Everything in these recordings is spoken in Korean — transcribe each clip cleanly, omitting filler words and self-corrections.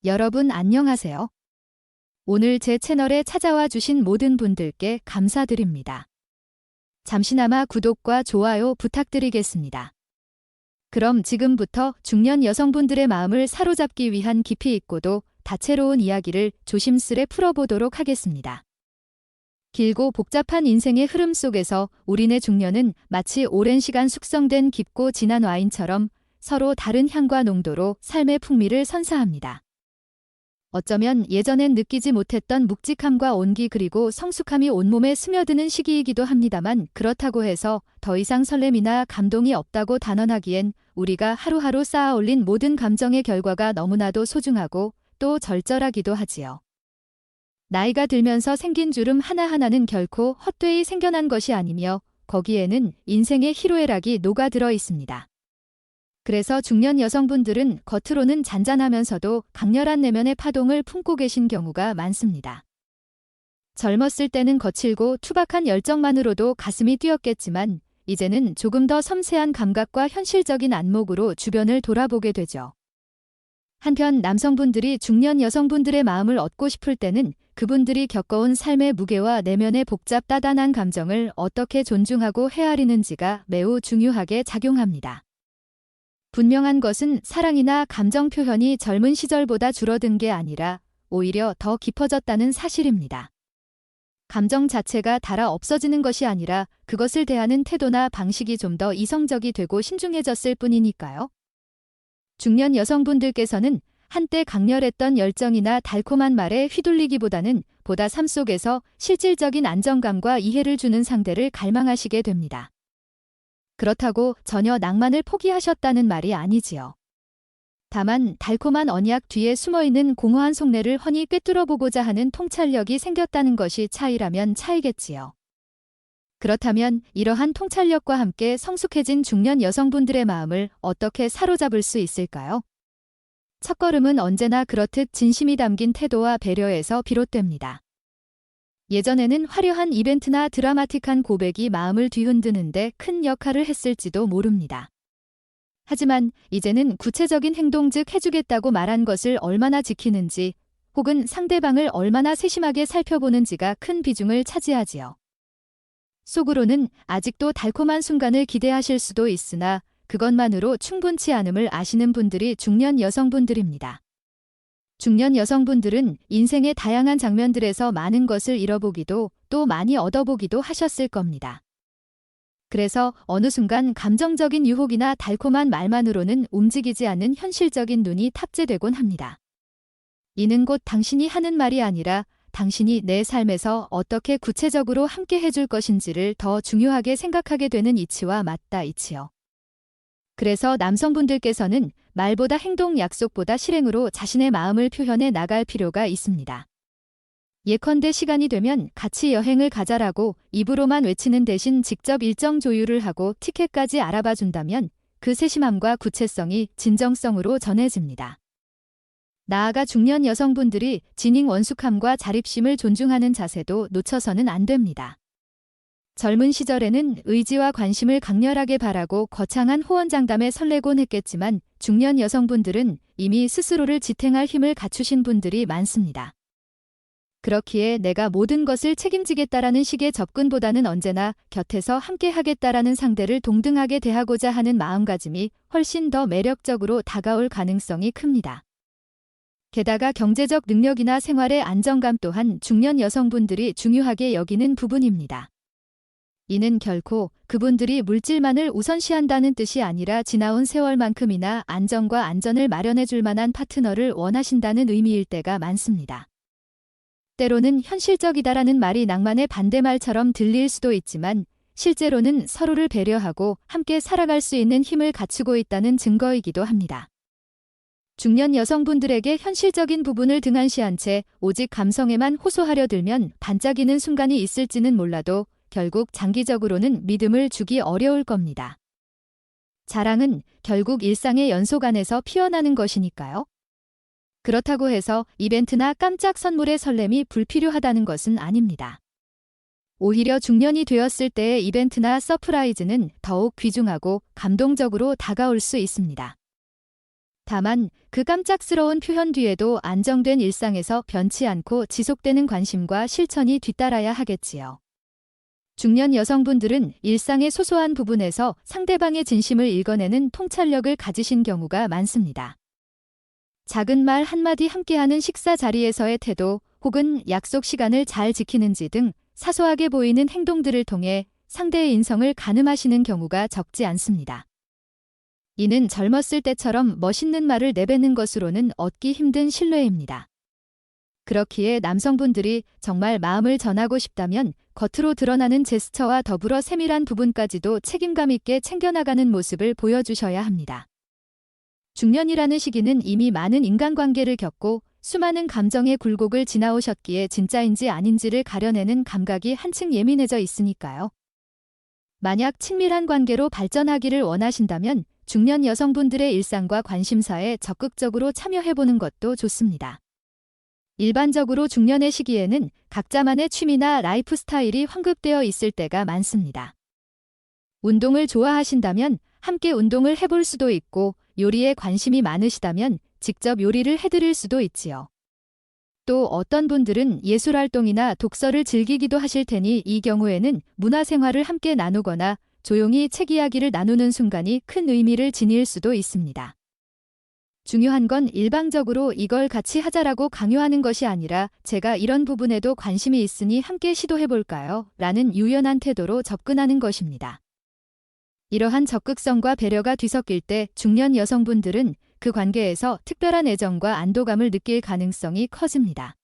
여러분 안녕하세요. 오늘 제 채널에 찾아와 주신 모든 분들께 감사드립니다. 잠시나마 구독과 좋아요 부탁드리겠습니다. 그럼 지금부터 중년 여성분들의 마음을 사로잡기 위한 깊이 있고도 다채로운 이야기를 조심스레 풀어보도록 하겠습니다. 길고 복잡한 인생의 흐름 속에서 우리네 중년은 마치 오랜 시간 숙성된 깊고 진한 와인처럼 서로 다른 향과 농도로 삶의 풍미를 선사합니다. 어쩌면 예전엔 느끼지 못했던 묵직함과 온기 그리고 성숙함이 온몸에 스며드는 시기이기도 합니다만 그렇다고 해서 더 이상 설렘이나 감동이 없다고 단언하기엔 우리가 하루하루 쌓아 올린 모든 감정의 결과가 너무나도 소중하고 또 절절하기도 하지요. 나이가 들면서 생긴 주름 하나하나는 결코 헛되이 생겨난 것이 아니며 거기에는 인생의 희로애락이 녹아들어 있습니다. 그래서 중년 여성분들은 겉으로는 잔잔하면서도 강렬한 내면의 파동을 품고 계신 경우가 많습니다. 젊었을 때는 거칠고 투박한 열정만으로도 가슴이 뛰었겠지만 이제는 조금 더 섬세한 감각과 현실적인 안목으로 주변을 돌아보게 되죠. 한편 남성분들이 중년 여성분들의 마음을 얻고 싶을 때는 그분들이 겪어온 삶의 무게와 내면의 복잡 따단한 감정을 어떻게 존중하고 헤아리는지가 매우 중요하게 작용합니다. 분명한 것은 사랑이나 감정 표현이 젊은 시절보다 줄어든 게 아니라 오히려 더 깊어졌다는 사실입니다. 감정 자체가 닳아 없어지는 것이 아니라 그것을 대하는 태도나 방식이 좀 더 이성적이 되고 신중해졌을 뿐이니까요. 중년 여성분들께서는 한때 강렬했던 열정이나 달콤한 말에 휘둘리기보다는 보다 삶 속에서 실질적인 안정감과 이해를 주는 상대를 갈망하시게 됩니다. 그렇다고 전혀 낭만을 포기하셨다는 말이 아니지요. 다만 달콤한 언약 뒤에 숨어있는 공허한 속내를 훤히 꿰뚫어보고자 하는 통찰력이 생겼다는 것이 차이라면 차이겠지요. 그렇다면 이러한 통찰력과 함께 성숙해진 중년 여성분들의 마음을 어떻게 사로잡을 수 있을까요? 첫걸음은 언제나 그렇듯 진심이 담긴 태도와 배려에서 비롯됩니다. 예전에는 화려한 이벤트나 드라마틱한 고백이 마음을 뒤흔드는데 큰 역할을 했을지도 모릅니다. 하지만 이제는 구체적인 행동 즉 해주겠다고 말한 것을 얼마나 지키는지 혹은 상대방을 얼마나 세심하게 살펴보는지가 큰 비중을 차지하지요. 속으로는 아직도 달콤한 순간을 기대하실 수도 있으나 그것만으로 충분치 않음을 아시는 분들이 중년 여성분들입니다. 중년 여성분들은 인생의 다양한 장면들에서 많은 것을 잃어보기도 또 많이 얻어보기도 하셨을 겁니다. 그래서 어느 순간 감정적인 유혹이나 달콤한 말만으로는 움직이지 않는 현실적인 눈이 탑재되곤 합니다. 이는 곧 당신이 하는 말이 아니라 당신이 내 삶에서 어떻게 구체적으로 함께 해줄 것인지를 더 중요하게 생각하게 되는 이치와 맞닿아 있지요. 그래서 남성분들께서는 말보다 행동 약속보다 실행으로 자신의 마음을 표현해 나갈 필요가 있습니다. 예컨대 시간이 되면 같이 여행을 가자라고 입으로만 외치는 대신 직접 일정 조율을 하고 티켓까지 알아봐 준다면 그 세심함과 구체성이 진정성으로 전해집니다. 나아가 중년 여성분들이 지닝 원숙함과 자립심을 존중하는 자세도 놓쳐서는 안 됩니다. 젊은 시절에는 의지와 관심을 강렬하게 바라고 거창한 호언장담에 설레곤 했겠지만 중년 여성분들은 이미 스스로를 지탱할 힘을 갖추신 분들이 많습니다. 그렇기에 내가 모든 것을 책임지겠다라는 식의 접근보다는 언제나 곁에서 함께 하겠다라는 상대를 동등하게 대하고자 하는 마음가짐이 훨씬 더 매력적으로 다가올 가능성이 큽니다. 게다가 경제적 능력이나 생활의 안정감 또한 중년 여성분들이 중요하게 여기는 부분입니다. 이는 결코 그분들이 물질만을 우선시한다는 뜻이 아니라 지나온 세월만큼이나 안정과 안전을 마련해 줄 만한 파트너를 원하신다는 의미일 때가 많습니다. 때로는 현실적이다라는 말이 낭만의 반대말처럼 들릴 수도 있지만 실제로는 서로를 배려하고 함께 살아갈 수 있는 힘을 갖추고 있다는 증거이기도 합니다. 중년 여성분들에게 현실적인 부분을 등한시한 채 오직 감성에만 호소하려 들면 반짝이는 순간이 있을지는 몰라도 결국 장기적으로는 믿음을 주기 어려울 겁니다. 자랑은 결국 일상의 연속 안에서 피어나는 것이니까요. 그렇다고 해서 이벤트나 깜짝 선물의 설렘이 불필요하다는 것은 아닙니다. 오히려 중년이 되었을 때의 이벤트나 서프라이즈는 더욱 귀중하고 감동적으로 다가올 수 있습니다. 다만 그 깜짝스러운 표현 뒤에도 안정된 일상에서 변치 않고 지속되는 관심과 실천이 뒤따라야 하겠지요. 중년 여성분들은 일상의 소소한 부분에서 상대방의 진심을 읽어내는 통찰력을 가지신 경우가 많습니다. 작은 말 한마디 함께하는 식사 자리에서의 태도 혹은 약속 시간을 잘 지키는지 등 사소하게 보이는 행동들을 통해 상대의 인성을 가늠하시는 경우가 적지 않습니다. 이는 젊었을 때처럼 멋있는 말을 내뱉는 것으로는 얻기 힘든 신뢰입니다. 그렇기에 남성분들이 정말 마음을 전하고 싶다면 겉으로 드러나는 제스처와 더불어 세밀한 부분까지도 책임감 있게 챙겨나가는 모습을 보여주셔야 합니다. 중년이라는 시기는 이미 많은 인간관계를 겪고 수많은 감정의 굴곡을 지나오셨기에 진짜인지 아닌지를 가려내는 감각이 한층 예민해져 있으니까요. 만약 친밀한 관계로 발전하기를 원하신다면 중년 여성분들의 일상과 관심사에 적극적으로 참여해보는 것도 좋습니다. 일반적으로 중년의 시기에는 각자만의 취미나 라이프 스타일이 환급되어 있을 때가 많습니다. 운동을 좋아하신다면 함께 운동을 해볼 수도 있고 요리에 관심이 많으시다면 직접 요리를 해드릴 수도 있지요. 또 어떤 분들은 예술활동이나 독서를 즐기기도 하실 테니 이 경우에는 문화생활을 함께 나누거나 조용히 책 이야기를 나누는 순간이 큰 의미를 지닐 수도 있습니다. 중요한 건 일방적으로 이걸 같이 하자라고 강요하는 것이 아니라 제가 이런 부분에도 관심이 있으니 함께 시도해볼까요? 라는 유연한 태도로 접근하는 것입니다. 이러한 적극성과 배려가 뒤섞일 때 중년 여성분들은 그 관계에서 특별한 애정과 안도감을 느낄 가능성이 커집니다.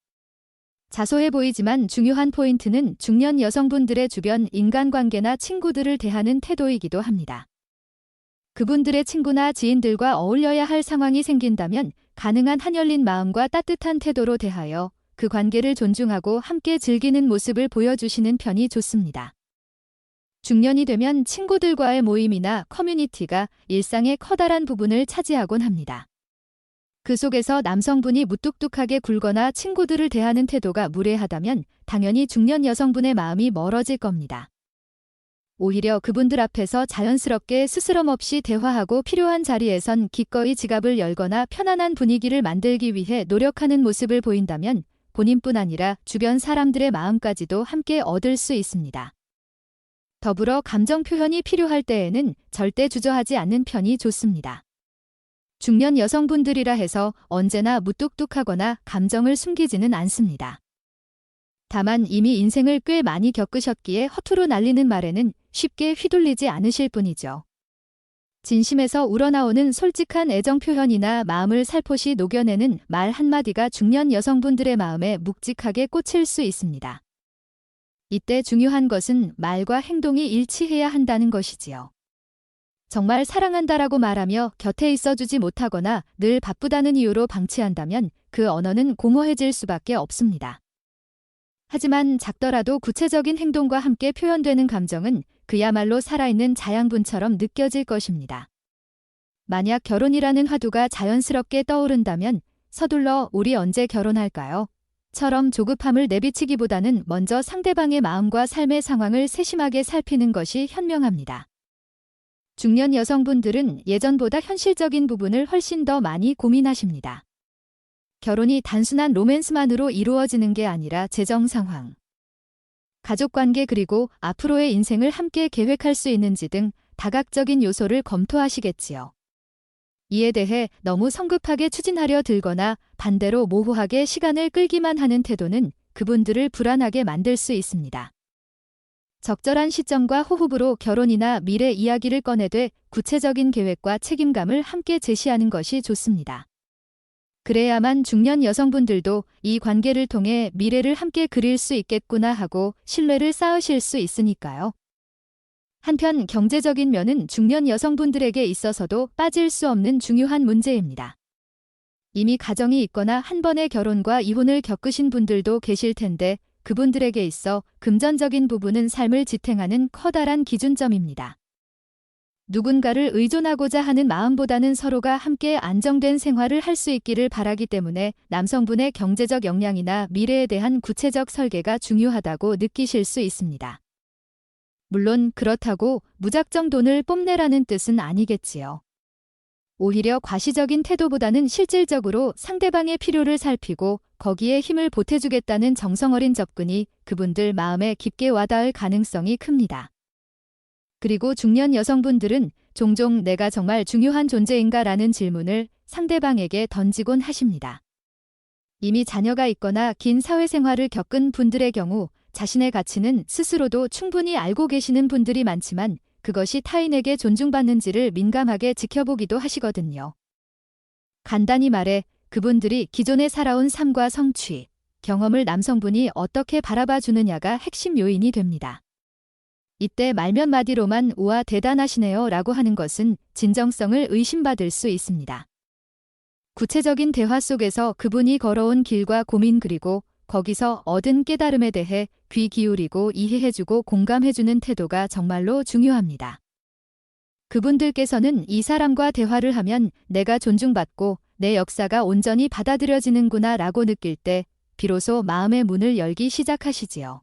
자소해 보이지만 중요한 포인트는 중년 여성분들의 주변 인간관계나 친구들을 대하는 태도이기도 합니다. 그분들의 친구나 지인들과 어울려야 할 상황이 생긴다면 가능한 한열린 마음과 따뜻한 태도로 대하여 그 관계를 존중하고 함께 즐기는 모습을 보여주시는 편이 좋습니다. 중년이 되면 친구들과의 모임이나 커뮤니티가 일상의 커다란 부분을 차지하곤 합니다. 그 속에서 남성분이 무뚝뚝하게 굴거나 친구들을 대하는 태도가 무례하다면 당연히 중년 여성분의 마음이 멀어질 겁니다. 오히려 그분들 앞에서 자연스럽게 스스럼 없이 대화하고 필요한 자리에선 기꺼이 지갑을 열거나 편안한 분위기를 만들기 위해 노력하는 모습을 보인다면 본인뿐 아니라 주변 사람들의 마음까지도 함께 얻을 수 있습니다. 더불어 감정 표현이 필요할 때에는 절대 주저하지 않는 편이 좋습니다. 중년 여성분들이라 해서 언제나 무뚝뚝하거나 감정을 숨기지는 않습니다. 다만 이미 인생을 꽤 많이 겪으셨기에 허투루 날리는 말에는 쉽게 휘둘리지 않으실 뿐이죠. 진심에서 우러나오는 솔직한 애정 표현이나 마음을 살포시 녹여내는 말 한마디가 중년 여성분들의 마음에 묵직하게 꽂힐 수 있습니다. 이때 중요한 것은 말과 행동이 일치해야 한다는 것이지요. 정말 사랑한다라고 말하며 곁에 있어주지 못하거나 늘 바쁘다는 이유로 방치한다면 그 언어는 공허해질 수밖에 없습니다. 하지만 작더라도 구체적인 행동과 함께 표현되는 감정은 그야말로 살아있는 자양분처럼 느껴질 것입니다. 만약 결혼이라는 화두가 자연스럽게 떠오른다면 서둘러 우리 언제 결혼할까요? 처럼 조급함을 내비치기보다는 먼저 상대방의 마음과 삶의 상황을 세심하게 살피는 것이 현명합니다. 중년 여성분들은 예전보다 현실적인 부분을 훨씬 더 많이 고민하십니다. 결혼이 단순한 로맨스만으로 이루어지는 게 아니라 재정 상황, 가족관계 그리고 앞으로의 인생을 함께 계획할 수 있는지 등 다각적인 요소를 검토하시겠지요. 이에 대해 너무 성급하게 추진하려 들거나 반대로 모호하게 시간을 끌기만 하는 태도는 그분들을 불안하게 만들 수 있습니다. 적절한 시점과 호흡으로 결혼이나 미래 이야기를 꺼내되 구체적인 계획과 책임감을 함께 제시하는 것이 좋습니다. 그래야만 중년 여성분들도 이 관계를 통해 미래를 함께 그릴 수 있겠구나 하고 신뢰를 쌓으실 수 있으니까요. 한편 경제적인 면은 중년 여성분들에게 있어서도 빠질 수 없는 중요한 문제입니다. 이미 가정이 있거나 한 번의 결혼과 이혼을 겪으신 분들도 계실 텐데 그분들에게 있어 금전적인 부분은 삶을 지탱하는 커다란 기준점입니다. 누군가를 의존하고자 하는 마음보다는 서로가 함께 안정된 생활을 할 수 있기를 바라기 때문에 남성분의 경제적 역량이나 미래에 대한 구체적 설계가 중요하다고 느끼실 수 있습니다. 물론 그렇다고 무작정 돈을 뽐내라는 뜻은 아니겠지요. 오히려 과시적인 태도보다는 실질적으로 상대방의 필요를 살피고 거기에 힘을 보태주겠다는 정성어린 접근이 그분들 마음에 깊게 와닿을 가능성이 큽니다. 그리고 중년 여성분들은 종종 내가 정말 중요한 존재인가 라는 질문을 상대방에게 던지곤 하십니다. 이미 자녀가 있거나 긴 사회생활을 겪은 분들의 경우 자신의 가치는 스스로도 충분히 알고 계시는 분들이 많지만 그것이 타인에게 존중받는지를 민감하게 지켜보기도 하시거든요. 간단히 말해 그분들이 기존에 살아온 삶과 성취, 경험을 남성분이 어떻게 바라봐 주느냐가 핵심 요인이 됩니다. 이때 말 몇 마디로만 우와 대단하시네요 라고 하는 것은 진정성을 의심받을 수 있습니다. 구체적인 대화 속에서 그분이 걸어온 길과 고민 그리고 거기서 얻은 깨달음에 대해 귀 기울이고 이해해주고 공감해주는 태도가 정말로 중요합니다. 그분들께서는 이 사람과 대화를 하면 내가 존중받고 내 역사가 온전히 받아들여지는구나 라고 느낄 때 비로소 마음의 문을 열기 시작하시지요.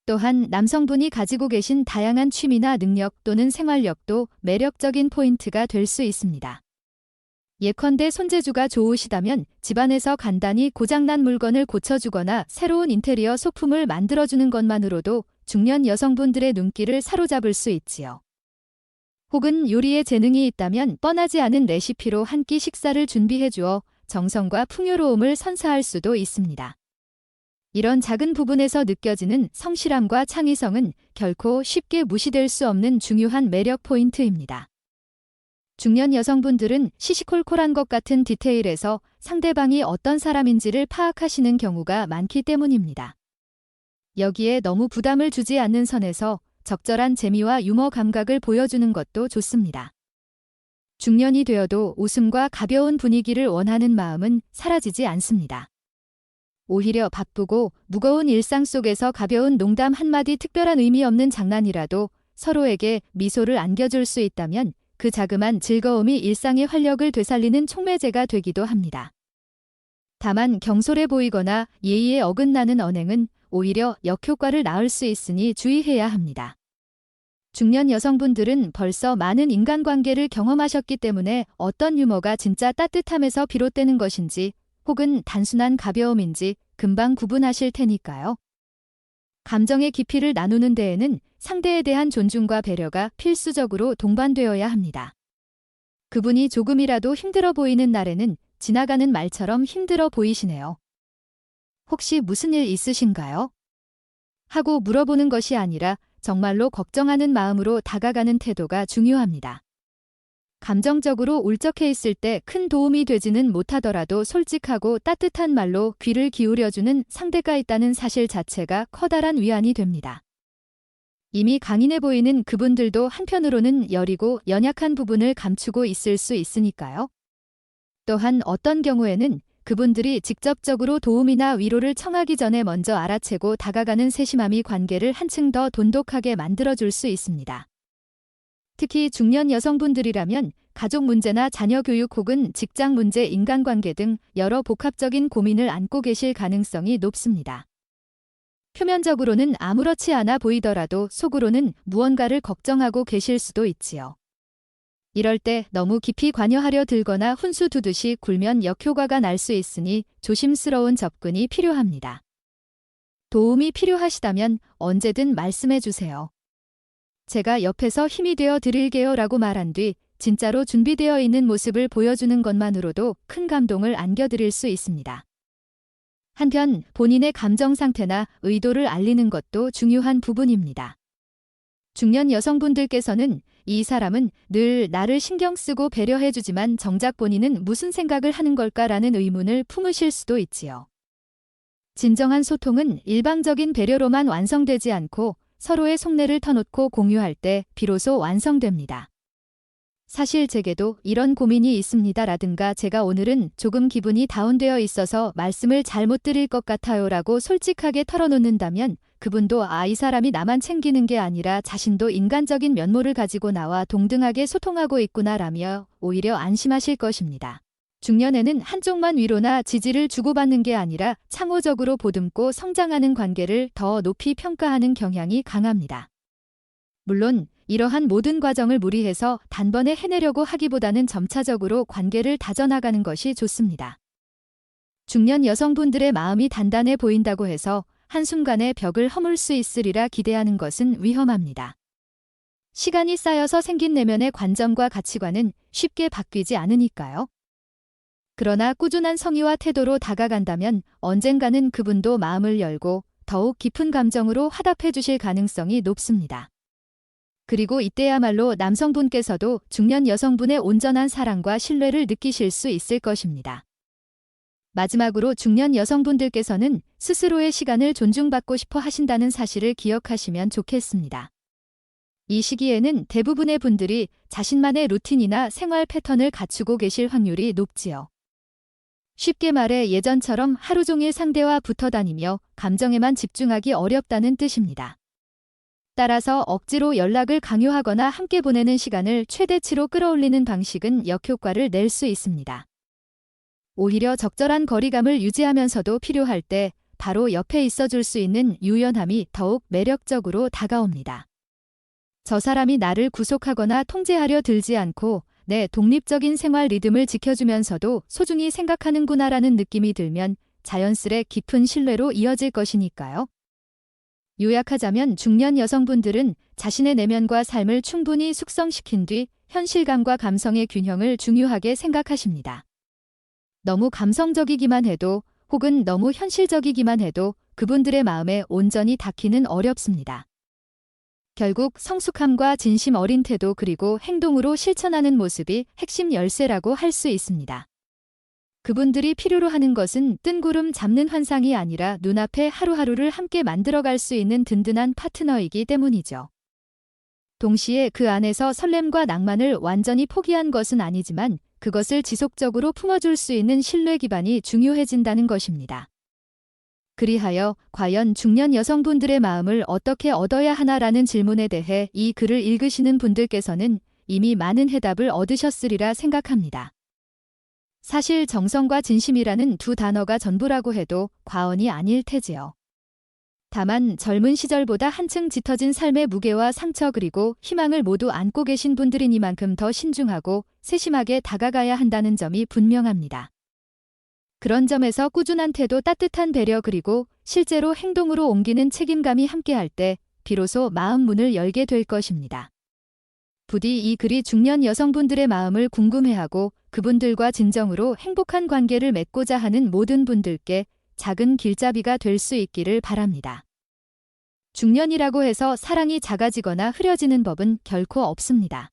또한 남성분이 가지고 계신 다양한 취미나 능력 또는 생활력도 매력적인 포인트가 될 수 있습니다. 예컨대 손재주가 좋으시다면 집안에서 간단히 고장난 물건을 고쳐주거나 새로운 인테리어 소품을 만들어주는 것만으로도 중년 여성분들의 눈길을 사로잡을 수 있지요. 혹은 요리에 재능이 있다면 뻔하지 않은 레시피로 한 끼 식사를 준비해주어 정성과 풍요로움을 선사할 수도 있습니다. 이런 작은 부분에서 느껴지는 성실함과 창의성은 결코 쉽게 무시될 수 없는 중요한 매력 포인트입니다. 중년 여성분들은 시시콜콜한 것 같은 디테일에서 상대방이 어떤 사람인지를 파악하시는 경우가 많기 때문입니다. 여기에 너무 부담을 주지 않는 선에서 적절한 재미와 유머 감각을 보여주는 것도 좋습니다. 중년이 되어도 웃음과 가벼운 분위기를 원하는 마음은 사라지지 않습니다. 오히려 바쁘고 무거운 일상 속에서 가벼운 농담 한마디 특별한 의미 없는 장난이라도 서로에게 미소를 안겨줄 수 있다면 그 자그만 즐거움이 일상의 활력을 되살리는 촉매제가 되기도 합니다. 다만 경솔해 보이거나 예의에 어긋나는 언행은 오히려 역효과를 낳을 수 있으니 주의해야 합니다. 중년 여성분들은 벌써 많은 인간관계를 경험하셨기 때문에 어떤 유머가 진짜 따뜻함에서 비롯되는 것인지 혹은 단순한 가벼움인지 금방 구분하실 테니까요. 감정의 깊이를 나누는 데에는 상대에 대한 존중과 배려가 필수적으로 동반되어야 합니다. 그분이 조금이라도 힘들어 보이는 날에는 지나가는 말처럼 힘들어 보이시네요. 혹시 무슨 일 있으신가요? 하고 물어보는 것이 아니라 정말로 걱정하는 마음으로 다가가는 태도가 중요합니다. 감정적으로 울적해 있을 때 큰 도움이 되지는 못하더라도 솔직하고 따뜻한 말로 귀를 기울여주는 상대가 있다는 사실 자체가 커다란 위안이 됩니다. 이미 강인해 보이는 그분들도 한편으로는 여리고 연약한 부분을 감추고 있을 수 있으니까요. 또한 어떤 경우에는 그분들이 직접적으로 도움이나 위로를 청하기 전에 먼저 알아채고 다가가는 세심함이 관계를 한층 더 돈독하게 만들어줄 수 있습니다. 특히 중년 여성분들이라면 가족 문제나 자녀 교육 혹은 직장 문제, 인간관계 등 여러 복합적인 고민을 안고 계실 가능성이 높습니다. 표면적으로는 아무렇지 않아 보이더라도 속으로는 무언가를 걱정하고 계실 수도 있지요. 이럴 때 너무 깊이 관여하려 들거나 훈수 두듯이 굴면 역효과가 날 수 있으니 조심스러운 접근이 필요합니다. 도움이 필요하시다면 언제든 말씀해 주세요. 제가 옆에서 힘이 되어 드릴게요 라고 말한 뒤 진짜로 준비되어 있는 모습을 보여주는 것만으로도 큰 감동을 안겨드릴 수 있습니다. 한편 본인의 감정 상태나 의도를 알리는 것도 중요한 부분입니다. 중년 여성분들께서는 이 사람은 늘 나를 신경 쓰고 배려해주지만 정작 본인은 무슨 생각을 하는 걸까라는 의문을 품으실 수도 있지요. 진정한 소통은 일방적인 배려로만 완성되지 않고 서로의 속내를 터놓고 공유할 때 비로소 완성됩니다. 사실 제게도 이런 고민이 있습니다라든가 제가 오늘은 조금 기분이 다운되어 있어서 말씀을 잘못 드릴 것 같아요 라고 솔직하게 털어놓는다면 그분도 이 사람이 나만 챙기는 게 아니라 자신도 인간적인 면모를 가지고 나와 동등하게 소통하고 있구나라며 오히려 안심하실 것입니다. 중년에는 한쪽만 위로나 지지를 주고받는 게 아니라 창호적으로 보듬고 성장하는 관계를 더 높이 평가하는 경향이 강합니다. 물론 이러한 모든 과정을 무리해서 단번에 해내려고 하기보다는 점차적으로 관계를 다져나가는 것이 좋습니다. 중년 여성분들의 마음이 단단해 보인다고 해서 한순간에 벽을 허물 수 있으리라 기대하는 것은 위험합니다. 시간이 쌓여서 생긴 내면의 관점과 가치관은 쉽게 바뀌지 않으니까요. 그러나 꾸준한 성의와 태도로 다가간다면 언젠가는 그분도 마음을 열고 더욱 깊은 감정으로 화답해 주실 가능성이 높습니다. 그리고 이때야말로 남성분께서도 중년 여성분의 온전한 사랑과 신뢰를 느끼실 수 있을 것입니다. 마지막으로 중년 여성분들께서는 스스로의 시간을 존중받고 싶어 하신다는 사실을 기억하시면 좋겠습니다. 이 시기에는 대부분의 분들이 자신만의 루틴이나 생활 패턴을 갖추고 계실 확률이 높지요. 쉽게 말해 예전처럼 하루 종일 상대와 붙어 다니며 감정에만 집중하기 어렵다는 뜻입니다. 따라서 억지로 연락을 강요하거나 함께 보내는 시간을 최대치로 끌어올리는 방식은 역효과를 낼 수 있습니다. 오히려 적절한 거리감을 유지하면서도 필요할 때 바로 옆에 있어줄 수 있는 유연함이 더욱 매력적으로 다가옵니다. 저 사람이 나를 구속하거나 통제하려 들지 않고 내 독립적인 생활 리듬을 지켜주면서도 소중히 생각하는구나라는 느낌이 들면 자연스레 깊은 신뢰로 이어질 것이니까요. 요약하자면 중년 여성분들은 자신의 내면과 삶을 충분히 숙성시킨 뒤 현실감과 감성의 균형을 중요하게 생각하십니다. 너무 감성적이기만 해도 혹은 너무 현실적이기만 해도 그분들의 마음에 온전히 닿기는 어렵습니다. 결국 성숙함과 진심 어린 태도 그리고 행동으로 실천하는 모습이 핵심 열쇠라고 할 수 있습니다. 그분들이 필요로 하는 것은 뜬구름 잡는 환상이 아니라 눈앞에 하루하루를 함께 만들어갈 수 있는 든든한 파트너이기 때문이죠. 동시에 그 안에서 설렘과 낭만을 완전히 포기한 것은 아니지만 그것을 지속적으로 품어줄 수 있는 신뢰 기반이 중요해진다는 것입니다. 그리하여 과연 중년 여성분들의 마음을 어떻게 얻어야 하나라는 질문에 대해 이 글을 읽으시는 분들께서는 이미 많은 해답을 얻으셨으리라 생각합니다. 사실 정성과 진심이라는 두 단어가 전부라고 해도 과언이 아닐 테지요. 다만 젊은 시절보다 한층 짙어진 삶의 무게와 상처 그리고 희망을 모두 안고 계신 분들이니만큼 더 신중하고 세심하게 다가가야 한다는 점이 분명합니다. 그런 점에서 꾸준한 태도, 따뜻한 배려 그리고 실제로 행동으로 옮기는 책임감이 함께할 때 비로소 마음 문을 열게 될 것입니다. 부디 이 글이 중년 여성분들의 마음을 궁금해하고 그분들과 진정으로 행복한 관계를 맺고자 하는 모든 분들께 작은 길잡이가 될 수 있기를 바랍니다. 중년이라고 해서 사랑이 작아지거나 흐려지는 법은 결코 없습니다.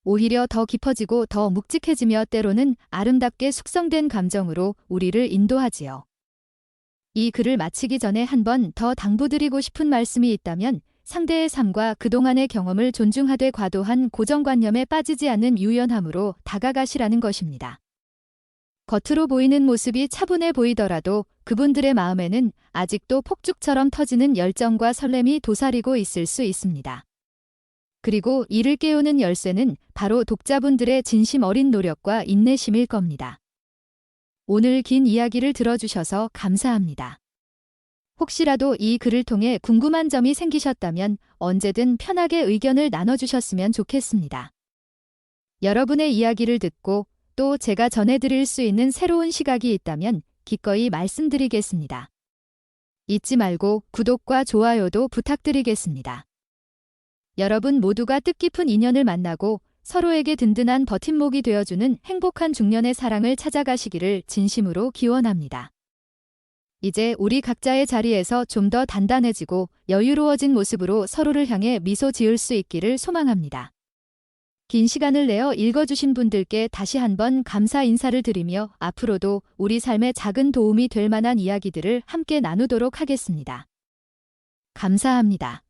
오히려 더 깊어지고 더 묵직해지며 때로는 아름답게 숙성된 감정으로 우리를 인도하지요. 이 글을 마치기 전에 한 번 더 당부드리고 싶은 말씀이 있다면 상대의 삶과 그동안의 경험을 존중하되 과도한 고정관념에 빠지지 않는 유연함으로 다가가시라는 것입니다. 겉으로 보이는 모습이 차분해 보이더라도 그분들의 마음에는 아직도 폭죽처럼 터지는 열정과 설렘이 도사리고 있을 수 있습니다. 그리고 이를 깨우는 열쇠는 바로 독자분들의 진심 어린 노력과 인내심일 겁니다. 오늘 긴 이야기를 들어주셔서 감사합니다. 혹시라도 이 글을 통해 궁금한 점이 생기셨다면 언제든 편하게 의견을 나눠주셨으면 좋겠습니다. 여러분의 이야기를 듣고 또 제가 전해드릴 수 있는 새로운 시각이 있다면 기꺼이 말씀드리겠습니다. 잊지 말고 구독과 좋아요도 부탁드리겠습니다. 여러분 모두가 뜻깊은 인연을 만나고 서로에게 든든한 버팀목이 되어주는 행복한 중년의 사랑을 찾아가시기를 진심으로 기원합니다. 이제 우리 각자의 자리에서 좀 더 단단해지고 여유로워진 모습으로 서로를 향해 미소 지을 수 있기를 소망합니다. 긴 시간을 내어 읽어주신 분들께 다시 한번 감사 인사를 드리며 앞으로도 우리 삶에 작은 도움이 될 만한 이야기들을 함께 나누도록 하겠습니다. 감사합니다.